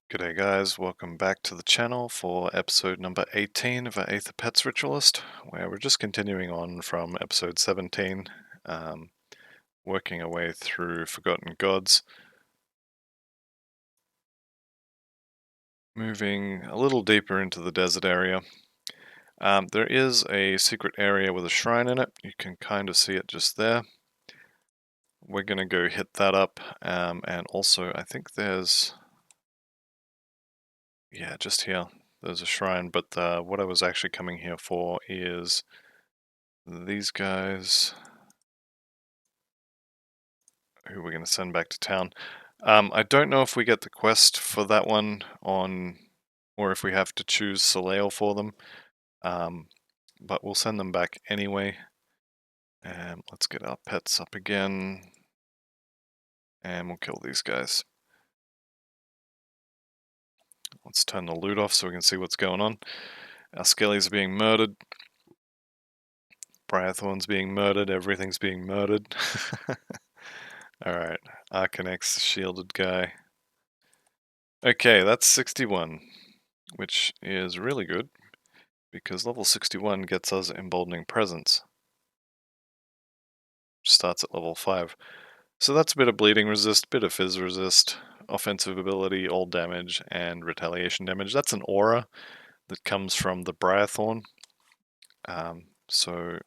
G'day guys, welcome back to the channel for episode number 18 of our Aether Pets Ritualist, where we're just continuing on from episode 17, working our way through Forgotten Gods, moving a little deeper into the desert area. There is a secret area with a shrine in it, you can kind of see it just there. We're going to go hit that up, and also I think there's... yeah, just here. There's a shrine, but what I was actually coming here for is these guys who we're going to send back to town. I don't know if we get the quest for that one on, or if we have to choose Soleil for them, but we'll send them back anyway. And let's get our pets up again, and we'll kill these guys. Let's turn the loot off so we can see what's going on. Our skellies are being murdered. Briarthorn's being murdered. Everything's being murdered. Alright, Arcanex, shielded guy. Okay, that's 61, which is really good, because level 61 gets us Emboldening Presence. Starts at level 5. So that's a bit of bleeding resist, bit of fizz resist, offensive ability, all damage, and retaliation damage. That's an aura that comes from the Briarthorn. So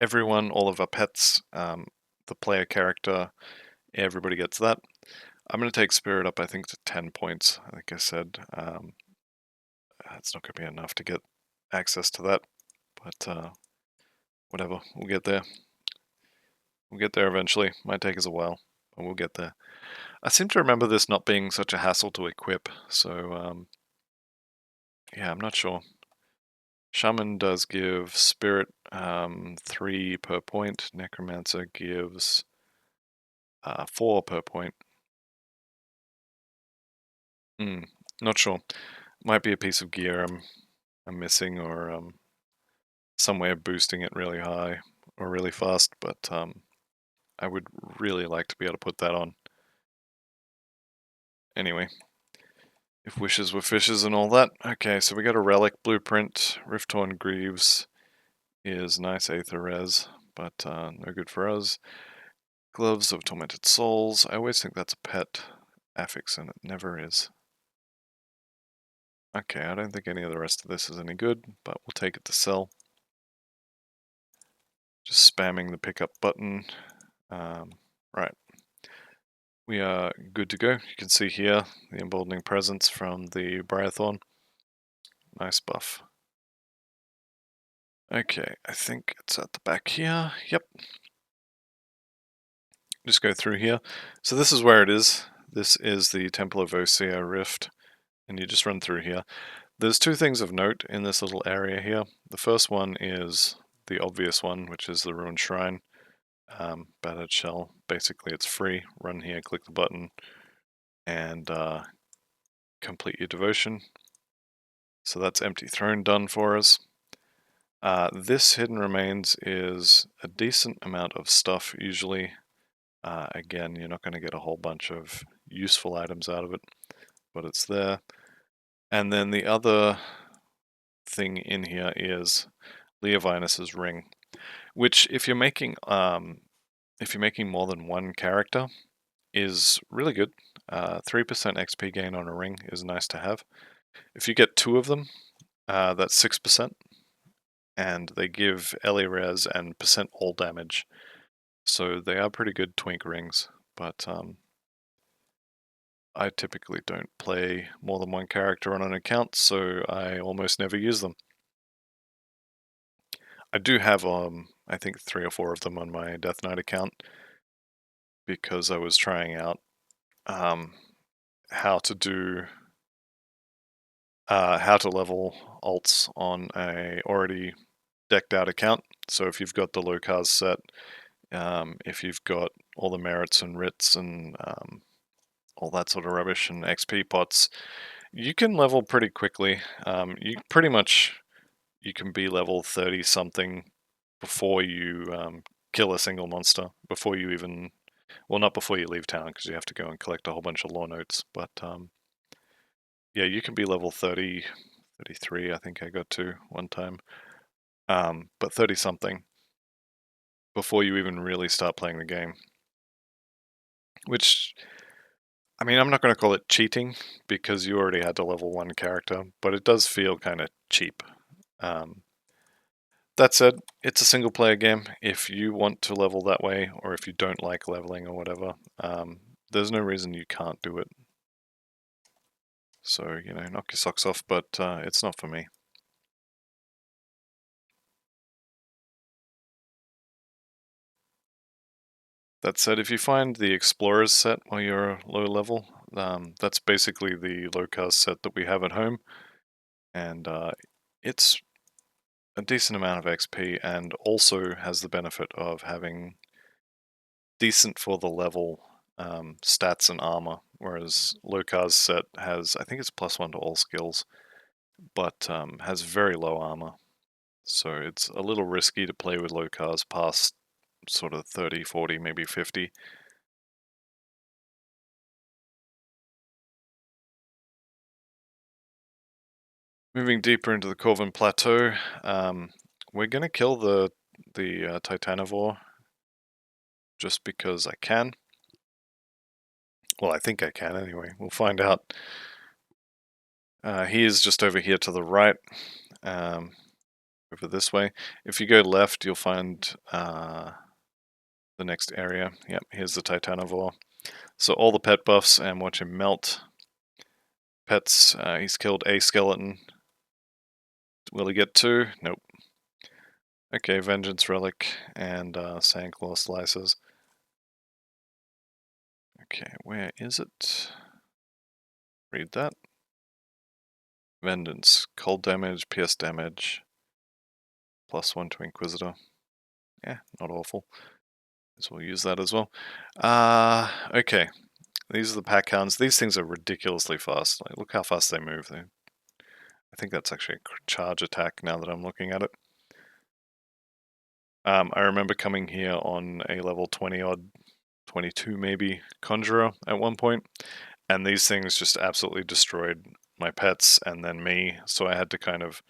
everyone, all of our pets, the player character, everybody gets that. I'm going to take Spirit up, I think, to 10 points, like I said. It's not going to be enough to get access to that, but whatever, we'll get there. We'll get there eventually. Might take us a while, but we'll get there. I seem to remember this not being such a hassle to equip, so yeah, I'm not sure. Shaman does give Spirit 3 per point. Necromancer gives 4 per point. Not sure. Might be a piece of gear I'm missing, or some way of boosting it really high or really fast, but I would really like to be able to put that on. Anyway, if wishes were fishes and all that. Okay, so we got a relic blueprint. Rifttorn Greaves is nice Aether res, but no good for us. Gloves of Tormented Souls. I always think that's a pet affix, and it never is. Okay, I don't think any of the rest of this is any good, but we'll take it to sell. Just spamming the pickup button. Right. We are good to go. You can see here the Emboldening Presence from the Briarthorn. Nice buff. Okay, I think it's at the back here. Yep. Just go through here. So this is where it is. This is the Temple of Osea Rift, and you just run through here. There's two things of note in this little area here. The first one is the obvious one, which is the Ruined Shrine. Battered Shell. Basically, it's free. Run here, click the button, and complete your devotion. So that's Empty Throne done for us. This Hidden Remains is a decent amount of stuff usually. Again, you're not going to get a whole bunch of useful items out of it, but it's there. And then the other thing in here is Leovinus's ring, which if you're making more than one character, is really good. 3% XP gain on a ring is nice to have. If you get 2 of them, that's 6%, and they give LA res and percent all damage. So they are pretty good twink rings, but I typically don't play more than one character on an account, so I almost never use them. I do have, I think 3 or 4 of them on my Death Knight account, because I was trying out how to level alts on a already decked out account. So if you've got the low cars set, if you've got all the merits and writs and all that sort of rubbish and XP pots, you can level pretty quickly. You can be level 30 something before you kill a single monster, before you even Well, not before you leave town, because you have to go and collect a whole bunch of lore notes. But yeah, you can be level 30, 33, I think I got to one time. But 30 something before you even really start playing the game. Which, I mean, I'm not going to call it cheating because you already had to level 1 character, but it does feel kind of cheap. That said, it's a single player game. If you want to level that way, or if you don't like leveling or whatever, there's no reason you can't do it. So, you know, knock your socks off, but it's not for me. That said, if you find the Explorers set while you're low level, that's basically the low cast set that we have at home, and it's a decent amount of XP and also has the benefit of having decent for the level stats and armor, whereas Lokar's set has, I think it's +1 to all skills, but has very low armor. So it's a little risky to play with Lokar's past sort of 30, 40, maybe 50. Moving deeper into the Corvin Plateau, we're going to kill the Titanivore just because I can. Well, I think I can anyway. We'll find out. He is just over here to the right, over this way. If you go left, you'll find the next area. Yep, here's the Titanivore. So all the pet buffs, and watch him melt. Pets, he's killed a skeleton. Will he get 2? Nope. Okay, Vengeance Relic and Sandclaw Slices. Okay, where is it? Read that. Vengeance, cold damage, pierce damage, +1 to Inquisitor. Yeah, not awful. So we'll use that as well. Okay. These are the pack hounds. These things are ridiculously fast. Like, look how fast they move. I think that's actually a charge attack now that I'm looking at it. I remember coming here on a level 20 odd, 22 maybe, Conjurer at one point, and these things just absolutely destroyed my pets and then me, so I had to kind of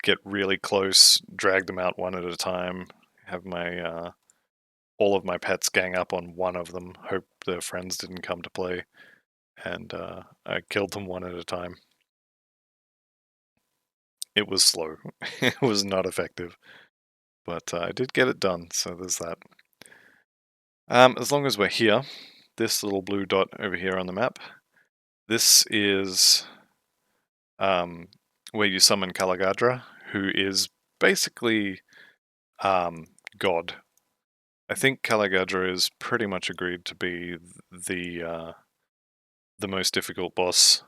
get really close, drag them out one at a time, have my all of my pets gang up on one of them, hope their friends didn't come to play, and I killed them one at a time. It was slow. It was not effective, but I did get it done, so there's that. As long as we're here, this little blue dot over here on the map, this is where you summon Kalagadra, who is basically God. I think Kalagadra is pretty much agreed to be the most difficult boss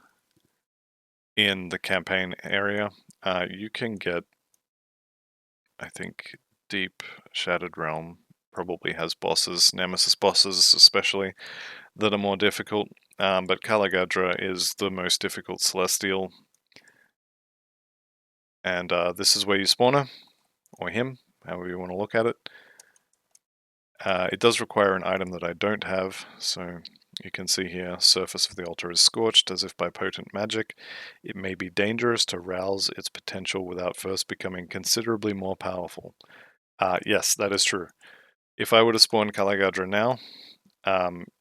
in the campaign area. You can get, I think, Deep Shattered Realm probably has bosses, Nemesis bosses especially, that are more difficult. But Kalagadra is the most difficult Celestial. And this is where you spawn her, or him, however you want to look at it. It does require an item that I don't have, so you can see here, surface of the altar is scorched as if by potent magic. It may be dangerous to rouse its potential without first becoming considerably more powerful. Yes, that is true. If I were to spawn Kalagadra now,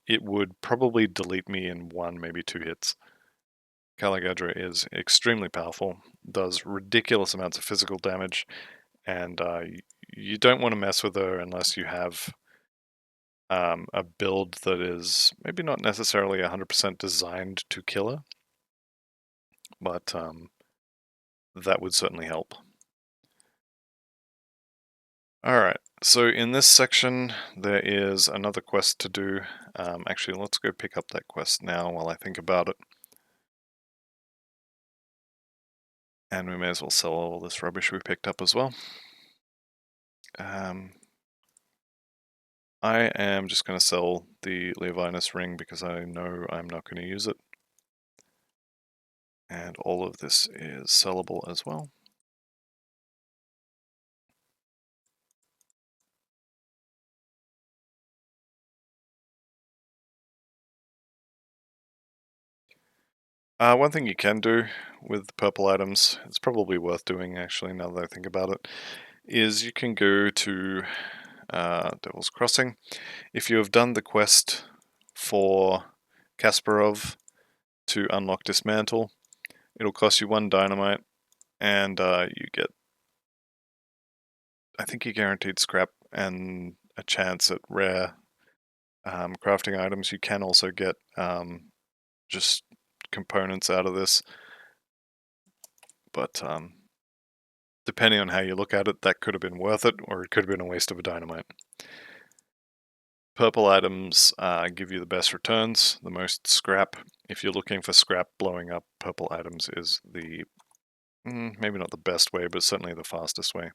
it would probably delete me in 1, maybe 2 hits. Kalagadra is extremely powerful, does ridiculous amounts of physical damage, and you don't want to mess with her unless you have a build that is maybe not necessarily 100% designed to kill her, but that would certainly help. Alright, so in this section there is another quest to do. Actually, let's go pick up that quest now while I think about it. And we may as well sell all this rubbish we picked up as well. I am just going to sell the Levinus ring because I know I'm not going to use it. And all of this is sellable as well. One thing you can do with purple items, it's probably worth doing actually now that I think about it, is you can go to Devil's Crossing. If you have done the quest for Kasparov to unlock Dismantle, it'll cost you 1 dynamite, and you get, I think you're guaranteed scrap and a chance at rare crafting items. You can also get just components out of this, but depending on how you look at it, that could have been worth it, or it could have been a waste of a dynamite. Purple items give you the best returns, the most scrap. If you're looking for scrap, blowing up purple items is the, maybe not the best way, but certainly the fastest way.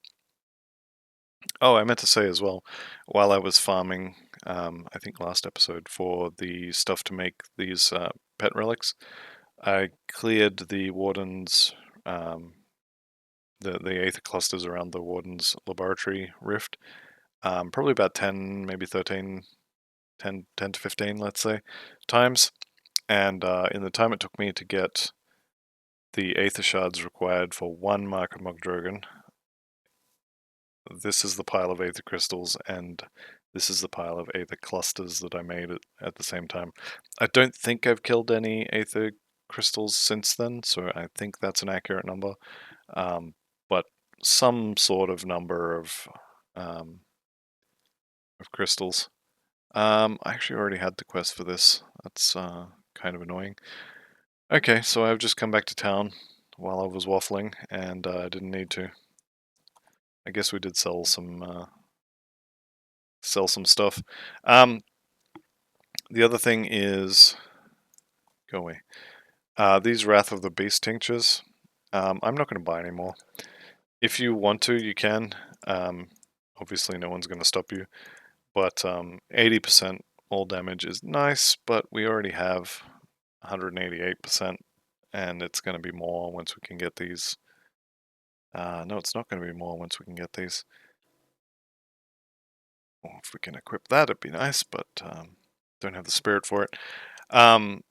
Oh, I meant to say as well, while I was farming, I think last episode, for the stuff to make these pet relics, I cleared the Warden's, the Aether clusters around the Warden's laboratory rift. Probably about 10, maybe 13, 10 to 15, let's say, times. And in the time it took me to get the Aether shards required for 1 Mark of Mogdrogan, this is the pile of Aether crystals, and this is the pile of Aether clusters that I made at the same time. I don't think I've killed any Aether crystals since then, so I think that's an accurate number. But some sort of number of crystals. I actually already had the quest for this. That's kind of annoying. Okay, so I've just come back to town while I was waffling, and I didn't need to. I guess we did sell some stuff. The other thing is, go away. These Wrath of the Beast tinctures. I'm not going to buy any more. If you want to, you can. Obviously, no one's going to stop you. But 80% all damage is nice, but we already have 188%, and it's going to be more once we can get these. No, it's not going to be more once we can get these. Well, if we can equip that, it'd be nice, but don't have the spirit for it. I'm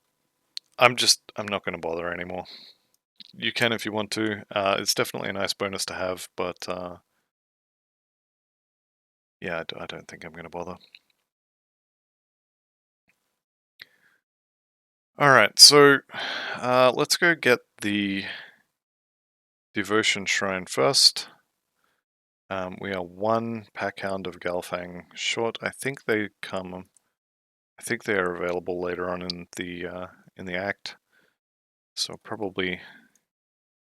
not going to bother anymore. You can if you want to. It's definitely a nice bonus to have, but yeah, I don't think I'm going to bother. Alright, so let's go get the Devotion Shrine first. We are 1 Packhound of Galfang short. I think they are available later on in the act, so probably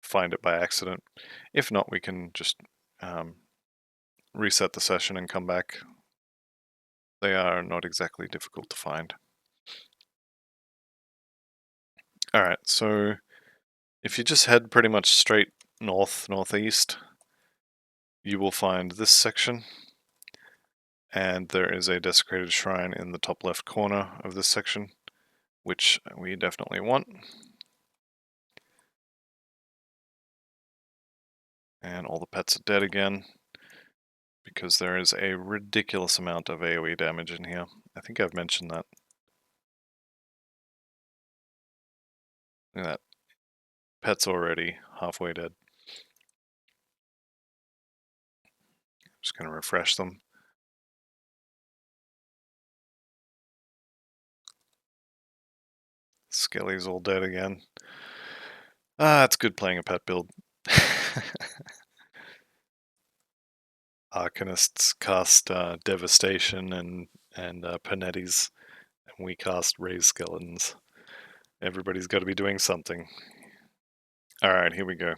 find it by accident. If not, we can just reset the session and come back. They are not exactly difficult to find. Alright, so if you just head pretty much straight northeast, you will find this section, and there is a desecrated shrine in the top left corner of this section, which we definitely want. And all the pets are dead again, because there is a ridiculous amount of AoE damage in here. I think I've mentioned that. Look at that. Pet's already halfway dead. Just going to refresh them. Skelly's all dead again. It's good playing a pet build. Arcanists cast Devastation and Panetti's, and we cast Raised Skeletons. Everybody's got to be doing something. Alright, here we go.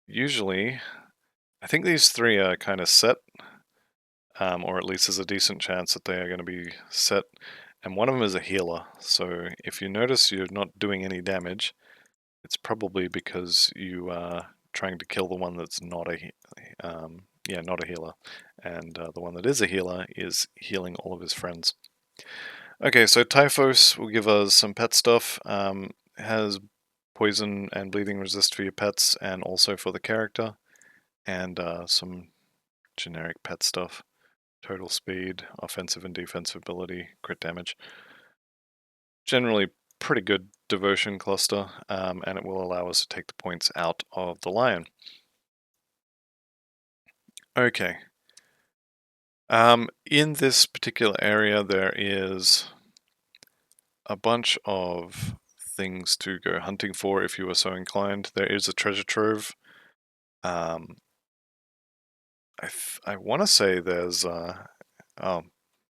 Usually, I think these 3 are kind of set, or at least there's a decent chance that they are going to be set, and one of them is a healer, so if you notice you're not doing any damage, it's probably because you are trying to kill the one that's not a healer, and the one that is a healer is healing all of his friends. Okay, so Typhos will give us some pet stuff. Has poison and bleeding resist for your pets, and also for the character, and some generic pet stuff. Total speed, offensive and defensive ability, crit damage. generally pretty good devotion cluster, and it will allow us to take the points out of the lion. Okay. In this particular area, there is a bunch of things to go hunting for if you are so inclined. There is a treasure trove. Um, I want to say there's oh,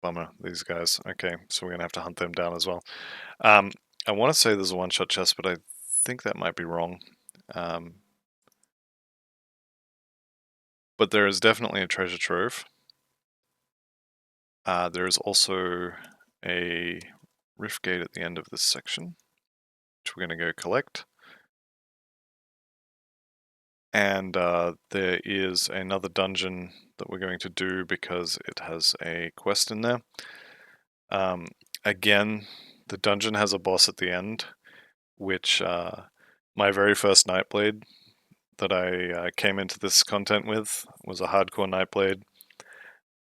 bummer, these guys. Okay, so we're gonna have to hunt them down as well. Um, I want to say there's a one-shot chest, but I think that might be wrong. Um, but there is definitely a treasure trove. There is also a rift gate at the end of this section, which we're going to go collect. And there is another dungeon that we're going to do because it has a quest in there. Again, the dungeon has a boss at the end, which my very first Nightblade that I came into this content with was a hardcore Nightblade,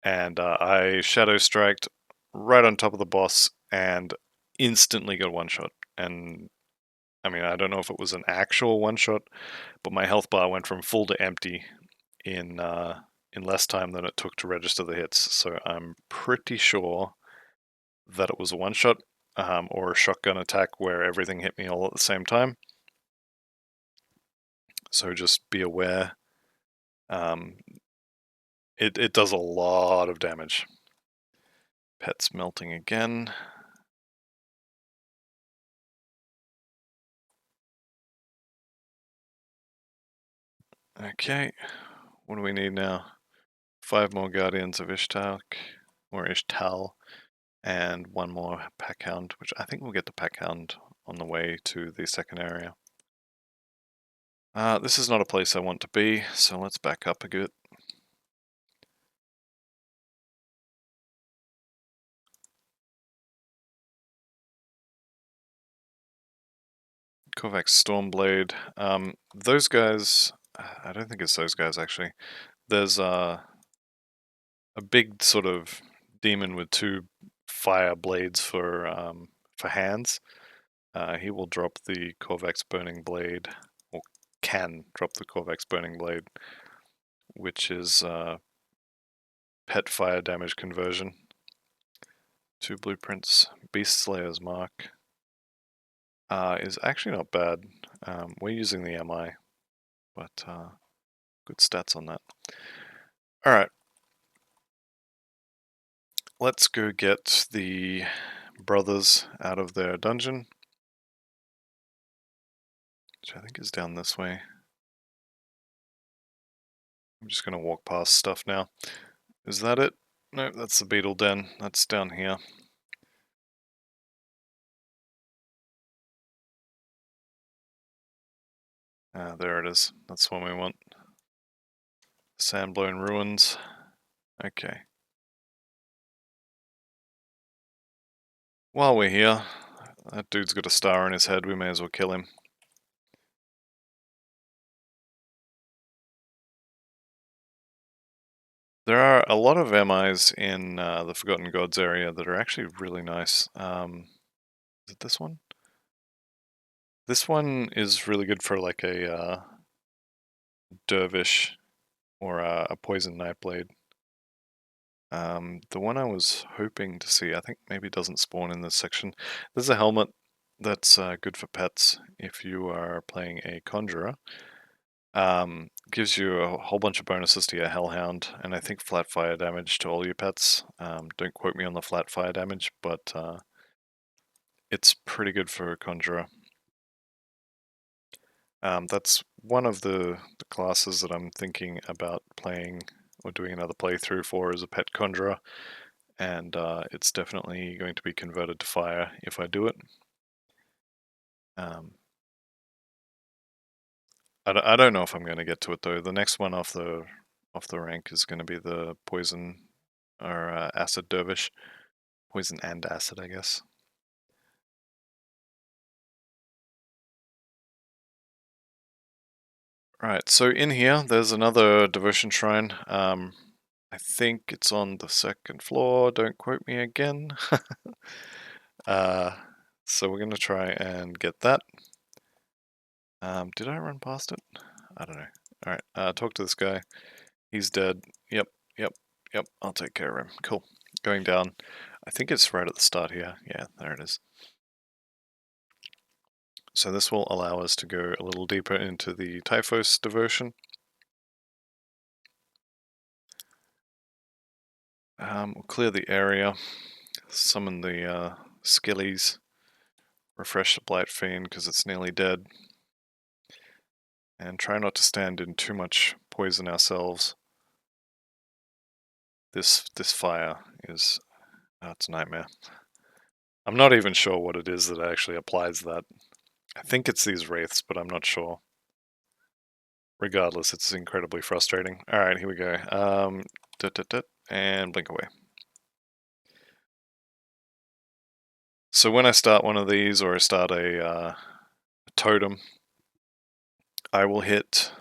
and I Shadow Striked right on top of the boss and instantly got one shot. And I mean, I don't know if it was an actual one shot, but my health bar went from full to empty in less time than it took to register the hits. So I'm pretty sure that it was a one shot or a shotgun attack where everything hit me all at the same time. So just be aware. Um, it does a lot of damage. Pets melting again. Okay, what do we need now? 5 more Guardians of Ishtalk, or Ishtal, and 1 more Packhound, which I think we'll get the Packhound on the way to the second area. This is not a place I want to be, so let's back up a bit. Korvax Stormblade. Those guys, I don't think it's those guys actually. There's a big sort of demon with 2 fire blades for hands. He will drop the Korvax Burning Blade, or can drop the Korvax Burning Blade, which is pet fire damage conversion. 2 blueprints. Beast Slayer's Mark is actually not bad. We're using the MI, but good stats on that. Alright. Let's go get the brothers out of their dungeon, which I think is down this way. I'm just going to walk past stuff now. Is that it? No, that's the beetle den. That's down here. There it is. That's one we want. Sandblown Ruins. Okay. While we're here, that dude's got a star on his head. We may as well kill him. There are a lot of MIs in the Forgotten Gods area that are actually really nice. Is it this one? This one is really good for like a dervish or a poison nightblade. The one I was hoping to see, I think maybe it doesn't spawn in this section. There's a helmet that's good for pets if you are playing a conjurer. Gives you a whole bunch of bonuses to your Hellhound, and I think flat fire damage to all your pets. Don't quote me on the flat fire damage, but it's pretty good for a conjurer. That's one of the classes that I'm thinking about playing or doing another playthrough for as a pet conjurer, and it's definitely going to be converted to fire if I do it. I don't know if I'm going to get to it though. The next one off the rank is going to be the poison or acid dervish. Poison and acid, I guess. Right, so in here, there's another devotion shrine. I think it's on the second floor. Don't quote me again. So we're going to try and get that. Did I run past it? I don't know. Alright, talk to this guy. He's dead. Yep, yep, yep. I'll take care of him. Cool. Going down. I think it's right at the start here. Yeah, there it is. So this will allow us to go a little deeper into the Typhos devotion. We'll clear the area, summon the skillies, refresh the Blight Fiend because it's nearly dead, and try not to stand in too much poison ourselves. This fire is it's a nightmare. I'm not even sure what it is that actually applies that. I think it's these wraiths, but I'm not sure. Regardless, it's incredibly frustrating. Alright, here we go. And blink away. So when I start one of these, or I start a totem, I will hit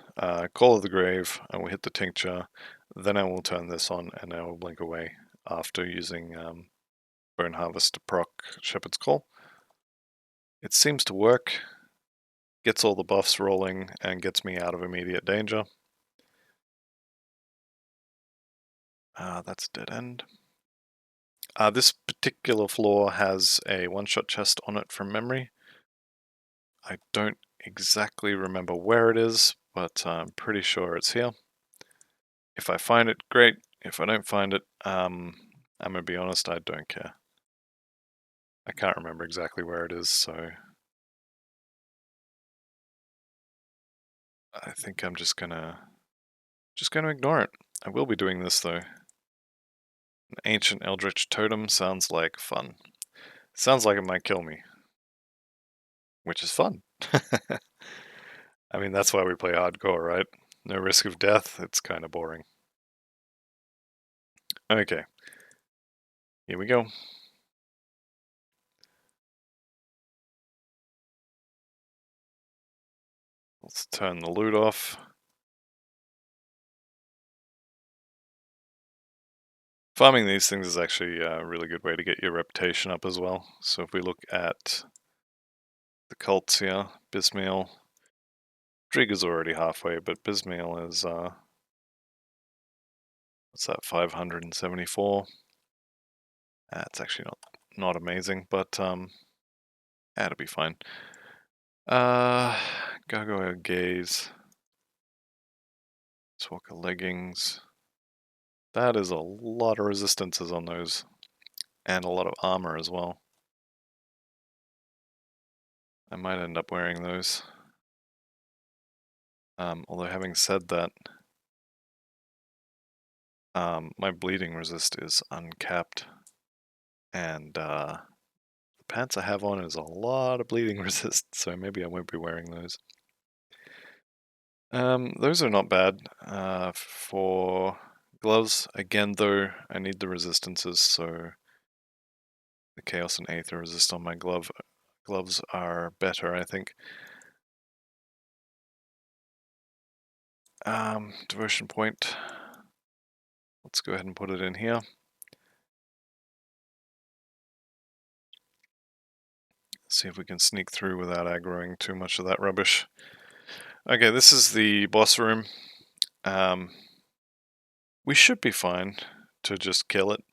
Call of the Grave, I will hit the Tincture, then I will turn this on and I will blink away after using Bone Harvest to proc Shepherd's Call. It seems to work, gets all the buffs rolling, and gets me out of immediate danger. That's a dead end. This particular floor has a one-shot chest on it from memory. I don't exactly remember where it is, but I'm pretty sure it's here. If I find it, great. If I don't find it, I'm gonna be honest, I don't care. I can't remember exactly where it is, so I think I'm just gonna ignore it. I will be doing this though. An ancient eldritch totem sounds like fun. Sounds like it might kill me, which is fun. I mean, that's why we play hardcore, right? No risk of death, it's kind of boring. Okay, here we go. Let's turn the loot off. Farming these things is actually a really good way to get your reputation up as well. So if we look at the cults here, Bismail, Drig is already halfway, but Bismail is, what's that, 574? It's actually not amazing, but it'll be fine. Gargoyle Gaze, Swalker Leggings. That is a lot of resistances on those, and a lot of armor as well. I might end up wearing those. Although having said that, my bleeding resist is uncapped, and the pants I have on is a lot of bleeding resist, so maybe I won't be wearing those. Those are not bad. For gloves, again though, I need the resistances, so the Chaos and Aether resist on my gloves are better, I think. Devotion point. Let's go ahead and put it in here. See if we can sneak through without aggroing too much of that rubbish. Okay, this is the boss room. We should be fine to just kill it.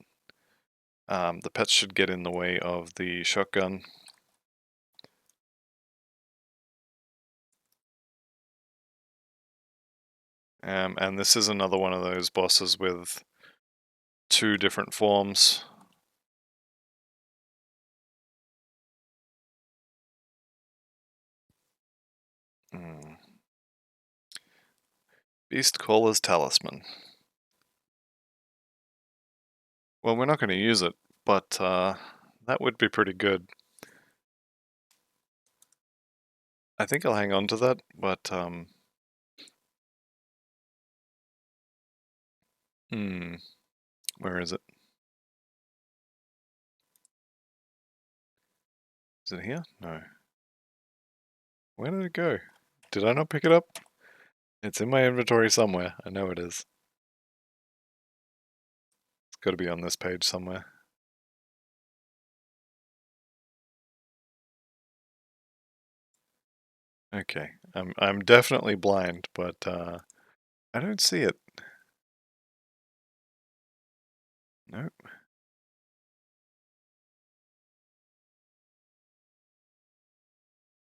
The pets should get in the way of the shotgun. And this is another one of those bosses with two different forms. Beast Caller's Talisman. Well, we're not going to use it, but that would be pretty good. I think I'll hang on to that, but where is it? Is it here? No. Where did it go? Did I not pick it up? It's in my inventory somewhere. I know it is. It's got to be on this page somewhere. Okay, I'm definitely blind, but I don't see it. Nope.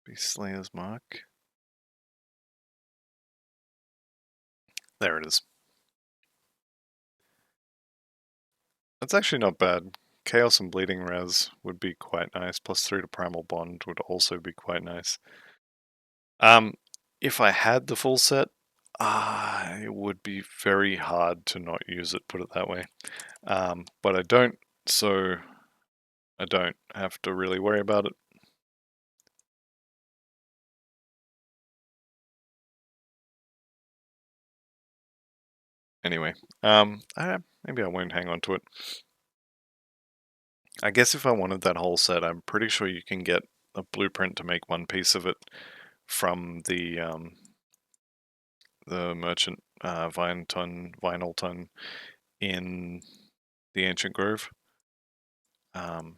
Beast Slayer's Mark. There it is. That's actually not bad. Chaos and Bleeding Res would be quite nice. +3 to Primal Bond would also be quite nice. Um, if I had the full set, it would be very hard to not use it, put it that way. But I don't, so I don't have to really worry about it. Anyway, maybe I won't hang on to it. I guess if I wanted that whole set, I'm pretty sure you can get a blueprint to make one piece of it from the merchant vinyl ton in the Ancient Grove. So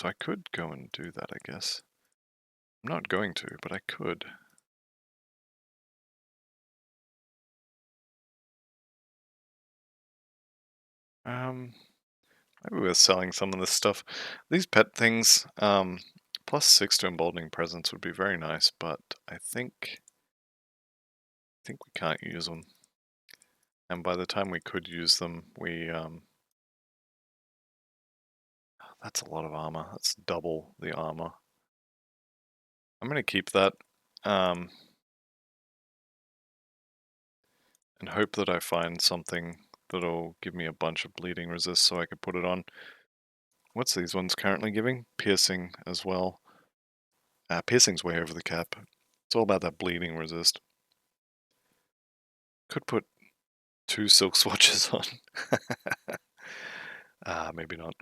I could go and do that, I guess. I'm not going to, but I could. Maybe we're selling some of this stuff. These pet things, +6 to emboldening presence would be very nice, but I think we can't use them. And by the time we could use them, that's a lot of armor. That's double the armor. I'm gonna keep that, and hope that I find something that'll give me a bunch of bleeding resist so I could put it on. What's these ones currently giving? Piercing as well. Piercing's way over the cap. It's all about that bleeding resist. Could put 2 silk swatches on. Maybe not.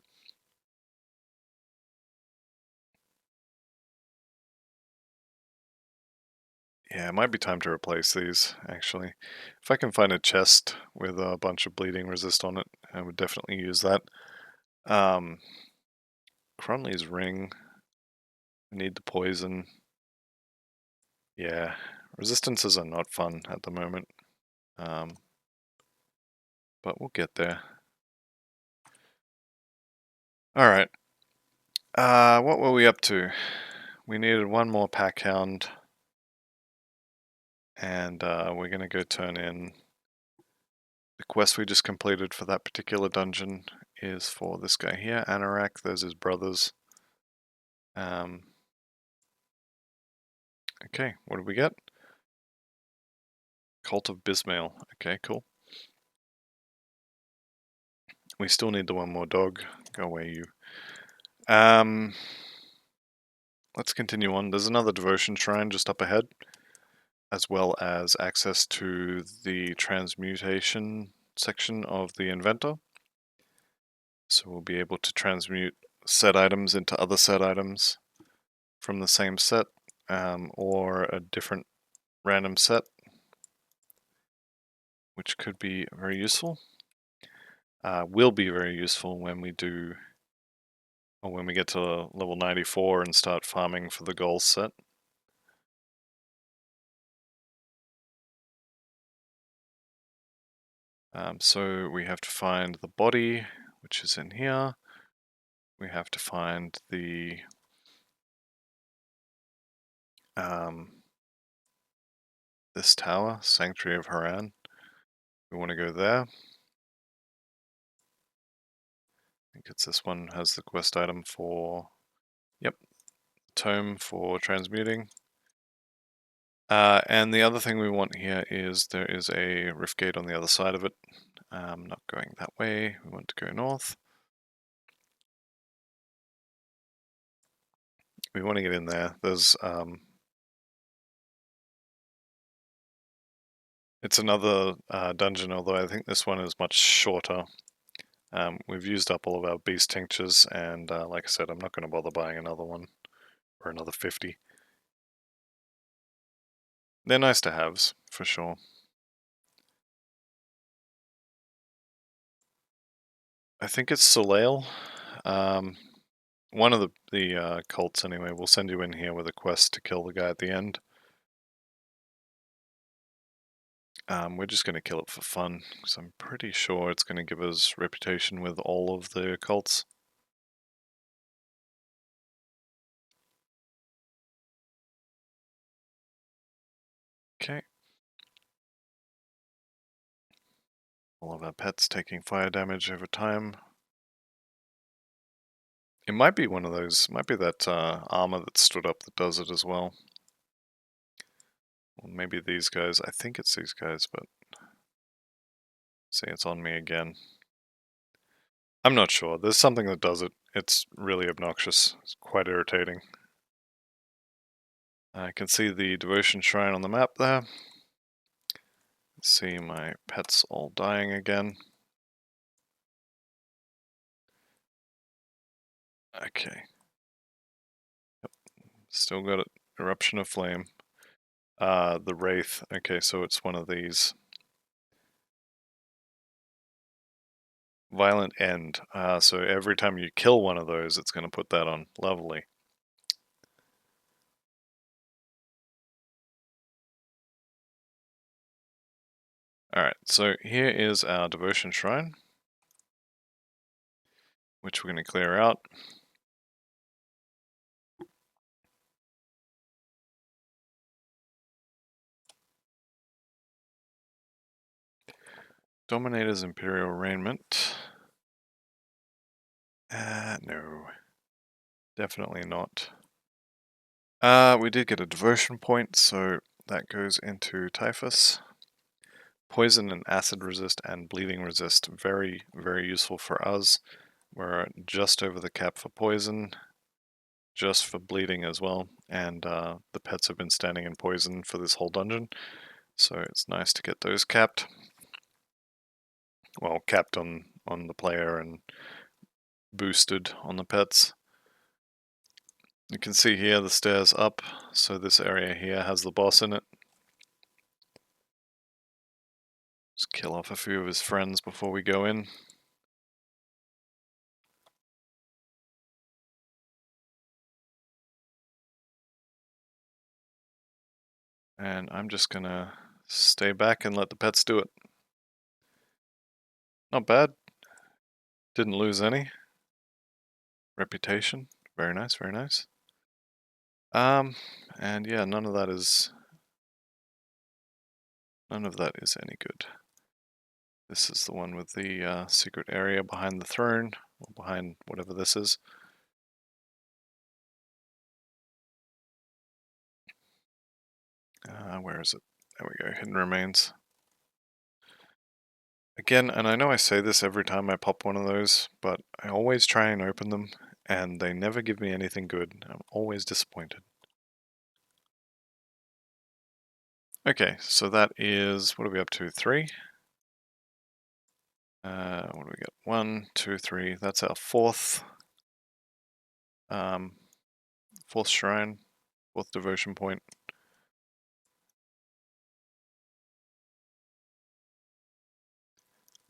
Yeah, it might be time to replace these, actually. If I can find a chest with a bunch of bleeding resist on it, I would definitely use that. Cronley's ring. I need the poison. Yeah, resistances are not fun at the moment. But we'll get there. Alright. What were we up to? We needed one more pack hound. And we're going to go turn in. The quest we just completed for that particular dungeon is for this guy here, Anorak. Those his brothers. Okay, what did we get? Cult of Bismail. Okay, cool. We still need the one more dog. Go away, you. Let's continue on. There's another devotion shrine just up ahead, as well as access to the transmutation section of the inventor. So we'll be able to transmute set items into other set items from the same set, or a different random set, which could be very useful. Will be very useful when we do, or when we get to level 94 and start farming for the goals set. So we have to find the body, which is in here. We have to find the this tower, Sanctuary of Haran. We want to go there. I think it's this one, has the quest item for, yep, tome for transmuting. And the other thing we want here is there is a rift gate on the other side of it. Not going that way, we want to go north. We want to get in there. There's it's another dungeon, although I think this one is much shorter. We've used up all of our beast tinctures, and like I said, I'm not going to bother buying another one or another 50. They're nice to haves, for sure. I think it's Soleil. one of the cults anyway will send you in here with a quest to kill the guy at the end. We're just going to kill it for fun, because I'm pretty sure it's going to give us reputation with all of the cults. Okay. All of our pets taking fire damage over time. It might be one of those, might be that armor that stood up that does it as well. Or maybe these guys, I think it's these guys, but see, it's on me again. I'm not sure, there's something that does it. It's really obnoxious, it's quite irritating. I can see the devotion shrine on the map there. See my pets all dying again. Okay. Yep. Still got it. Eruption of flame. The wraith. Okay, so it's one of these. Violent end. So every time you kill one of those, it's going to put that on. Lovely. Alright, so here is our devotion shrine, which we're going to clear out. Dominator's Imperial Raiment. No. Definitely not. We did get a devotion point, so that goes into Typhus. Poison and acid resist and bleeding resist. Very, very useful for us. We're just over the cap for poison, just for bleeding as well, and the pets have been standing in poison for this whole dungeon, so it's nice to get those capped. Well, capped on the player and boosted on the pets. You can see here the stairs up, so this area here has the boss in it. Just kill off a few of his friends before we go in. And I'm just gonna stay back and let the pets do it. Not bad. Didn't lose any. Reputation. Very nice, very nice. And yeah, none of that is any good. This is the one with the secret area behind the throne, or behind whatever this is. Where is it? There we go, hidden remains. Again, and I know I say this every time I pop one of those, but I always try and open them, and they never give me anything good. I'm always disappointed. Okay, so that is, what are we up to, 3? What do we got? 1, 2, 3, that's our fourth shrine, fourth devotion point.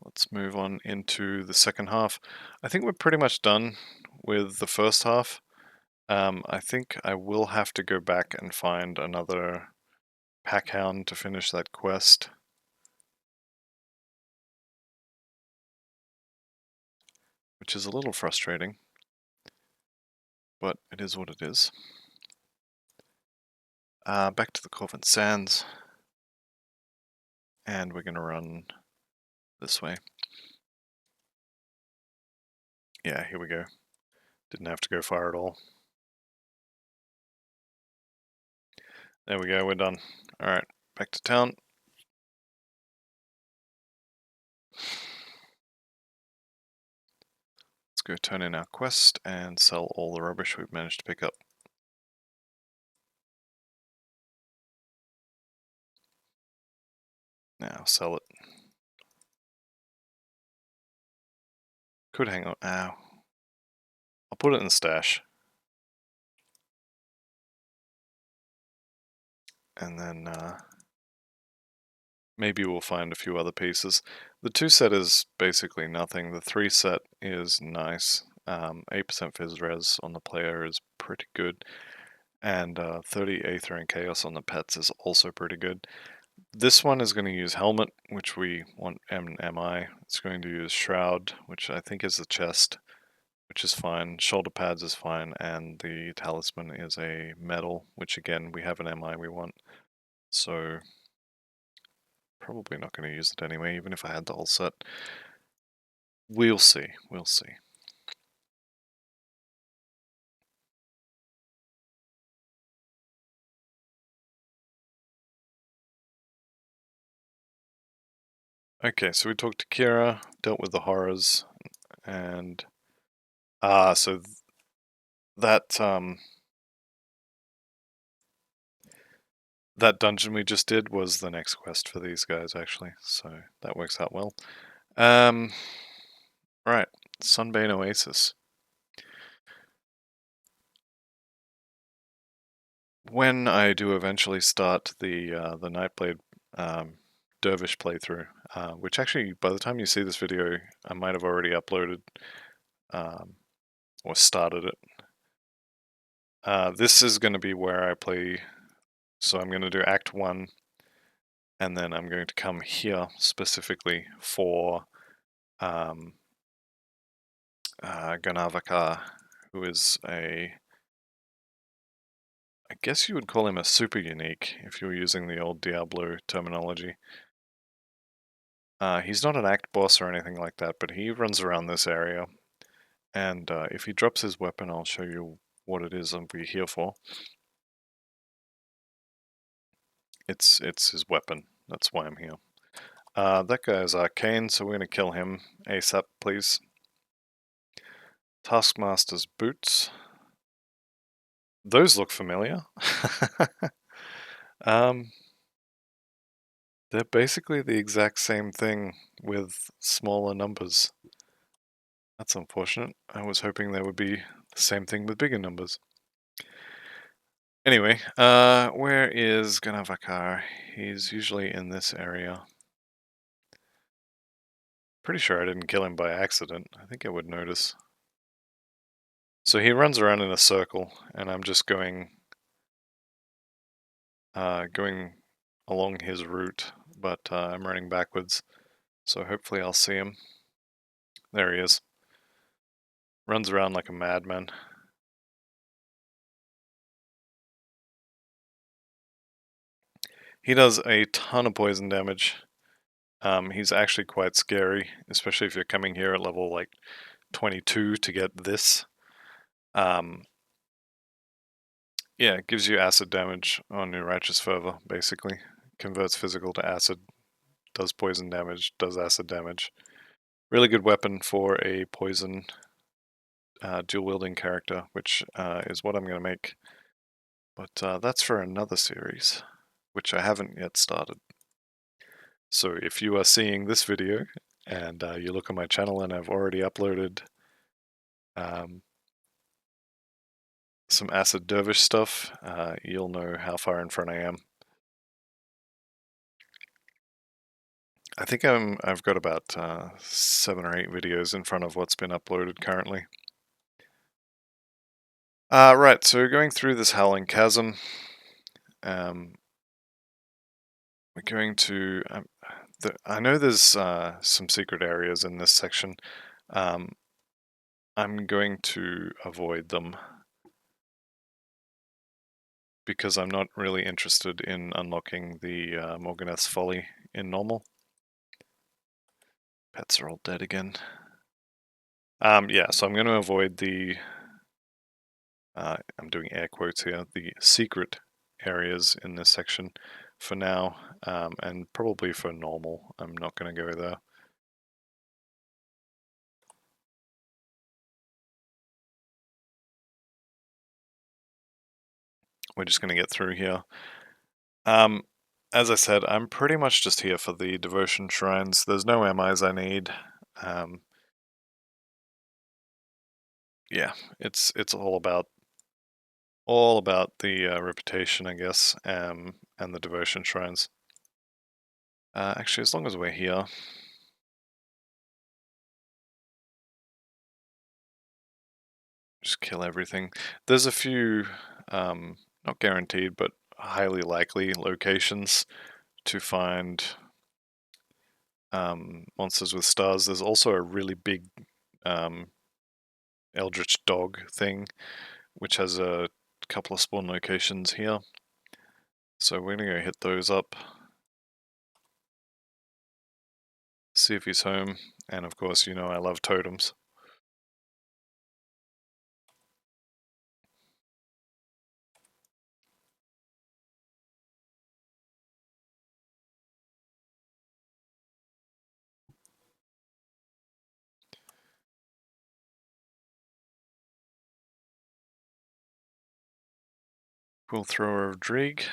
Let's move on into the second half. I think we're pretty much done with the first half. I think I will have to go back and find another packhound to finish that quest. Which is a little frustrating, but it is what it is. Back to the Corvin Sands, and we're going to run this way. Yeah, here we go. Didn't have to go far at all. There we go, we're done. Alright, back to town. Let's go turn in our quest and sell all the rubbish we've managed to pick up. Now, sell it. Could hang on. Ow. I'll put it in the stash. And then maybe we'll find a few other pieces. The 2 set is basically nothing. The 3 set is nice. 8% Fizz Res on the player is pretty good, and 30 Aether and Chaos on the pets is also pretty good. This one is going to use Helmet, which we want MI. It's going to use Shroud, which I think is the chest, which is fine. Shoulder pads is fine, and the Talisman is a metal, which again, we have an MI we want. So, probably not going to use it anyway, even if I had the whole set. We'll see, we'll see. Okay, so we talked to Kira, dealt with the horrors, and so that that dungeon we just did was the next quest for these guys actually, so that works out well. Right, Sunbane Oasis. When I do eventually start the Nightblade Dervish playthrough, which actually by the time you see this video, I might have already uploaded or started it. This is going to be where I play, so I'm going to do Act 1, and then I'm going to come here specifically for Ganavaka, who is I guess you would call him a super unique if you were using the old Diablo terminology. He's not an act boss or anything like that, but he runs around this area, and if he drops his weapon, I'll show you what it is we're here for. It's his weapon, that's why I'm here. That guy is arcane, so we're going to kill him ASAP, please. Taskmaster's boots. Those look familiar. They're basically the exact same thing with smaller numbers. That's unfortunate. I was hoping there would be the same thing with bigger numbers. Anyway, where is Ganavakar? He's usually in this area. Pretty sure I didn't kill him by accident. I think I would notice. So he runs around in a circle, and I'm just going along his route, but I'm running backwards. So hopefully I'll see him. There he is. Runs around like a madman. He does a ton of poison damage. He's actually quite scary, especially if you're coming here at level like 22 to get this. Yeah, it gives you acid damage on your Righteous Fervor, basically. Converts physical to acid, does poison damage, does acid damage. Really good weapon for a poison dual-wielding character, which is what I'm going to make. But that's for another series, which I haven't yet started. So if you are seeing this video, and you look on my channel and I've already uploaded some Acid Dervish stuff, you'll know how far in front I am. I think I've got about 7 or 8 videos in front of what's been uploaded currently. Right, so going through this Howling Chasm, we're going to... I know there's some secret areas in this section. I'm going to avoid them because I'm not really interested in unlocking the Morganeth's Folly in normal. Pets are all dead again. Yeah, so I'm going to avoid the... I'm doing air quotes here, the secret areas in this section for now, and probably for normal. I'm not going to go there. We're just going to get through here. As I said, I'm pretty much just here for the devotion shrines. There's no MIs I need. Yeah, it's all about the reputation, I guess, and the devotion shrines. Actually, as long as we're here. Just kill everything. There's a few, not guaranteed, but highly likely locations to find monsters with stars. There's also a really big eldritch dog thing, which has a couple of spawn locations here. So we're gonna go hit those up. See if he's home. And of course, you know I love totems. Quill Thrower of Dreeg.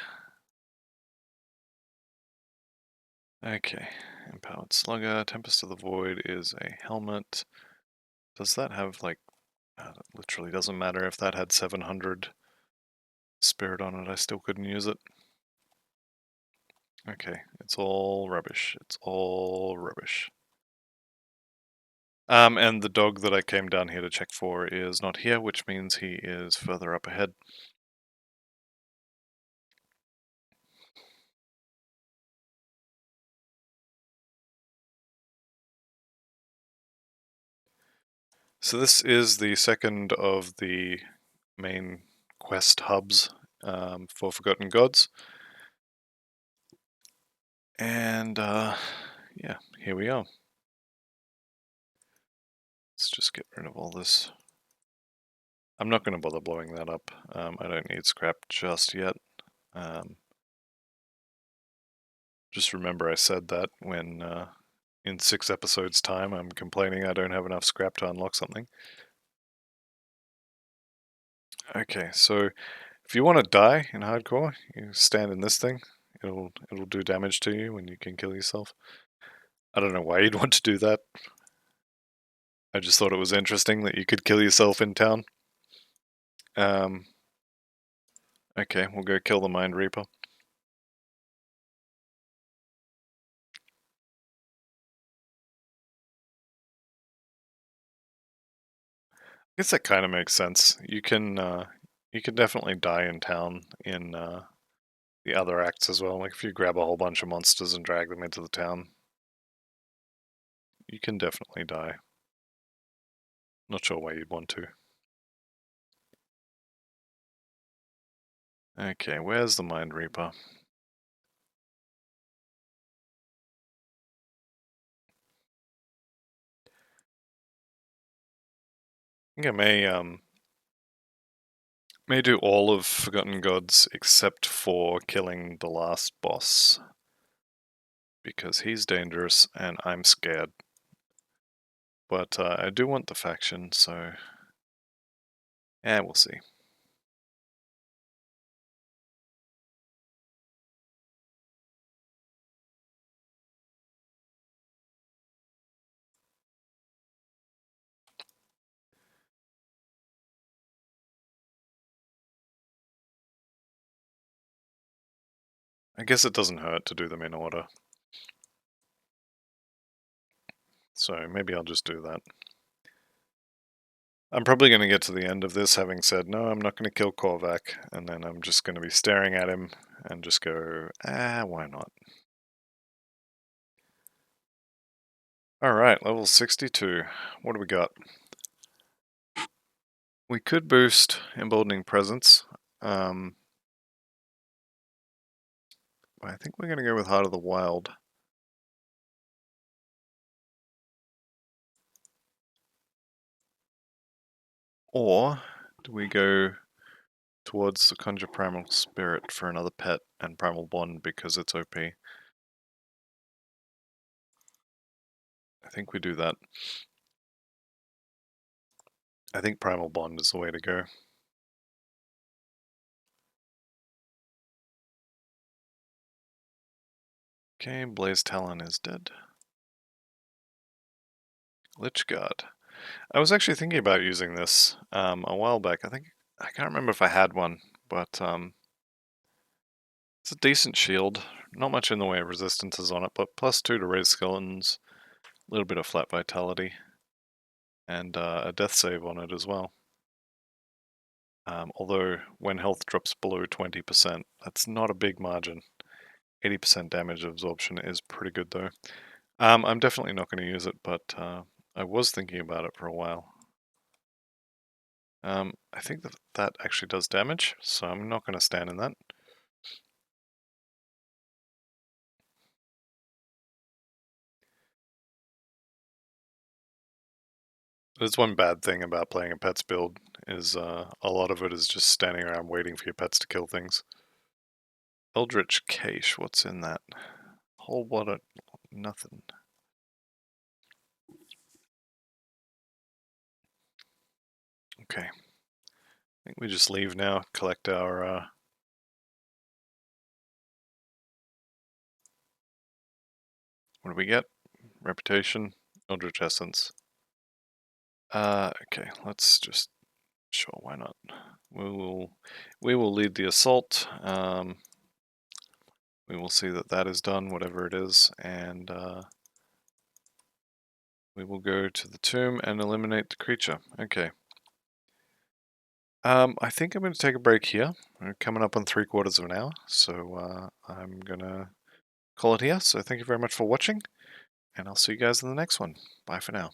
Okay, Empowered Slugger. Tempest of the Void is a helmet. Does that have like... it literally doesn't matter if that had 700 spirit on it, I still couldn't use it. Okay, it's all rubbish. It's all rubbish. And the dog that I came down here to check for is not here, which means he is further up ahead. So this is the second of the main quest hubs for Forgotten Gods. And yeah, here we are. Let's just get rid of all this. I'm not going to bother blowing that up. I don't need scrap just yet. Just remember I said that when in 6 episodes time I'm complaining I don't have enough scrap to unlock something. Okay, so if you want to die in hardcore, you stand in this thing. It'll do damage to you when you can kill yourself. I don't know why you'd want to do that. I just thought it was interesting that you could kill yourself in town. Okay, we'll go kill the Mind Reaper. I guess that kind of makes sense. You can definitely die in town in the other acts as well. Like if you grab a whole bunch of monsters and drag them into the town, you can definitely die. Not sure why you'd want to. Okay, where's the Mind Reaper? I think I may do all of Forgotten Gods except for killing the last boss. Because he's dangerous and I'm scared. But I do want the faction, so... yeah, we'll see. I guess it doesn't hurt to do them in order. So maybe I'll just do that. I'm probably going to get to the end of this having said, no, I'm not going to kill Korvac, and then I'm just going to be staring at him and just go, why not? Alright, level 62. What do we got? We could boost Emboldening Presence. I think we're going to go with Heart of the Wild. Or do we go towards the Conjure Primal Spirit for another pet and Primal Bond because it's OP? I think we do that. I think Primal Bond is the way to go. Okay, Blaze Talon is dead. Lich Guard. I was actually thinking about using this a while back. I can't remember if I had one, but it's a decent shield. Not much in the way of resistances on it, but +2 to raise skeletons, a little bit of flat vitality, and a death save on it as well. Although when health drops below 20%, that's not a big margin. 80% damage absorption is pretty good though. I'm definitely not going to use it, but I was thinking about it for a while. I think that actually does damage, so I'm not going to stand in that. There's one bad thing about playing a pets build, is a lot of it is just standing around waiting for your pets to kill things. Eldritch Cache, what's in that? Whole lot of nothing. Okay. I think we just leave now, collect our what do we get? Reputation, Eldritch Essence. Okay, let's just, sure, why not? We will lead the assault. We will see that that is done, whatever it is, and we will go to the tomb and eliminate the creature. Okay. I think I'm going to take a break here. We're coming up on 3/4 of an hour, so I'm going to call it here. So thank you very much for watching, and I'll see you guys in the next one. Bye for now.